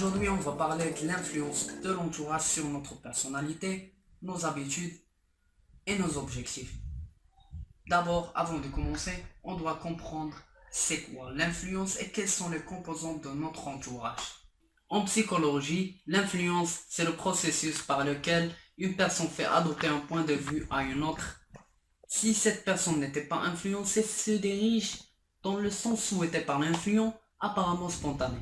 Aujourd'hui, on va parler de l'influence de l'entourage sur notre personnalité, nos habitudes et nos objectifs. D'abord, avant de commencer, on doit comprendre c'est quoi l'influence et quelles sont les composantes de notre entourage. En psychologie, l'influence, c'est le processus par lequel une personne fait adopter un point de vue à une autre. Si cette personne n'était pas influencée, se dirige dans le sens souhaité par l'influent, apparemment spontané.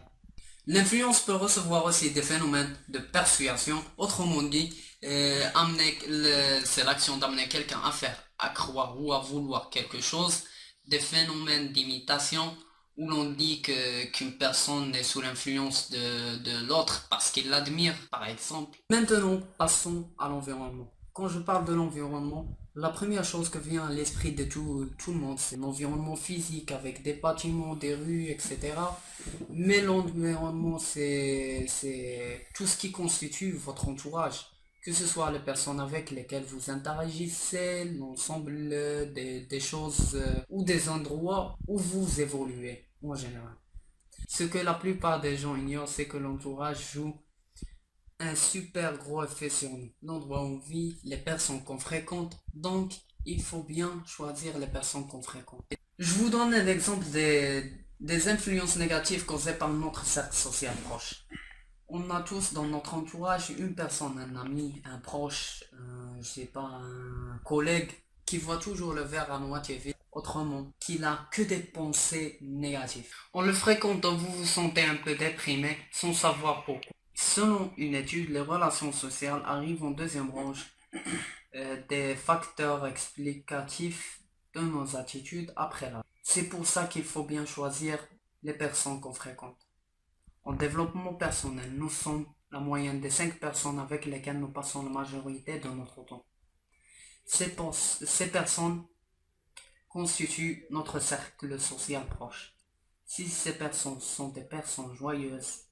L'influence peut recevoir aussi des phénomènes de persuasion, autrement dit, c'est l'action d'amener quelqu'un à faire, à croire ou à vouloir quelque chose, des phénomènes d'imitation où l'on dit qu'une personne est sous l'influence de l'autre parce qu'il l'admire, par exemple. Maintenant, passons à l'environnement. Quand je parle de l'environnement, la première chose que vient à l'esprit de tout le monde, c'est l'environnement physique avec des bâtiments, des rues, etc. Mais l'environnement, c'est tout ce qui constitue votre entourage, que ce soit les personnes avec lesquelles vous interagissez, l'ensemble des choses ou des endroits où vous évoluez en général. Ce que la plupart des gens ignorent, c'est que l'entourage joue un super gros effet sur nous, l'endroit où on vit, les personnes qu'on fréquente, donc il faut bien choisir les personnes qu'on fréquente. Je vous donne un exemple des influences négatives causées par notre cercle social proche. On a tous dans notre entourage une personne, un ami, un proche, je sais pas, un collègue qui voit toujours le verre à moitié vide, autrement, qu'il a que des pensées négatives. En le fréquentant, vous vous sentez un peu déprimé sans savoir pourquoi. Selon une étude, les relations sociales arrivent en deuxième branche des facteurs explicatifs de nos attitudes après l'âge. C'est pour ça qu'il faut bien choisir les personnes qu'on fréquente. En développement personnel, nous sommes la moyenne des 5 personnes avec lesquelles nous passons la majorité de notre temps. Ces personnes constituent notre cercle social proche. Si ces personnes sont des personnes joyeuses,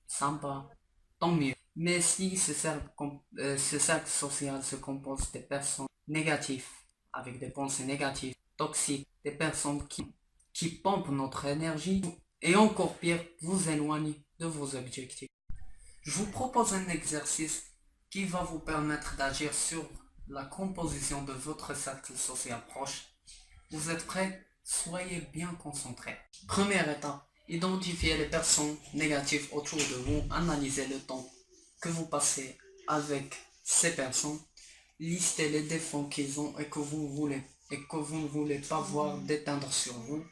sympa, tant mieux. Mais si ce cercle social se compose des personnes négatives, avec des pensées négatives, toxiques, des personnes qui pompent notre énergie, et encore pire, vous éloignent de vos objectifs. Je vous propose un exercice qui va vous permettre d'agir sur la composition de votre cercle social proche. Vous êtes prêts? Soyez bien concentrés. Première étape. Identifiez les personnes négatives autour de vous, analysez le temps que vous passez avec ces personnes, listez les défauts qu'ils ont et que vous ne voulez pas voir déteindre sur vous.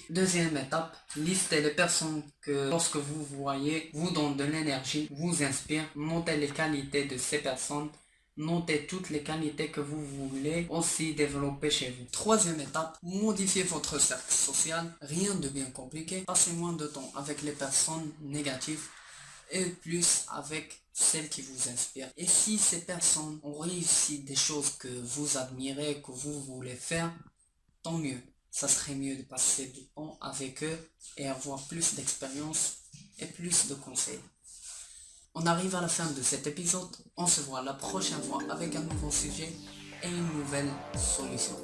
Deuxième étape, listez les personnes que lorsque vous voyez vous donnent de l'énergie, vous inspirent, notez les qualités de ces personnes. Notez toutes les qualités que vous voulez aussi développer chez vous. Troisième étape, modifiez votre cercle social. Rien de bien compliqué. Passez moins de temps avec les personnes négatives et plus avec celles qui vous inspirent. Et si ces personnes ont réussi des choses que vous admirez, que vous voulez faire, tant mieux. Ça serait mieux de passer du temps avec eux et avoir plus d'expérience et plus de conseils. On arrive à la fin de cet épisode, on se voit la prochaine fois avec un nouveau sujet et une nouvelle solution.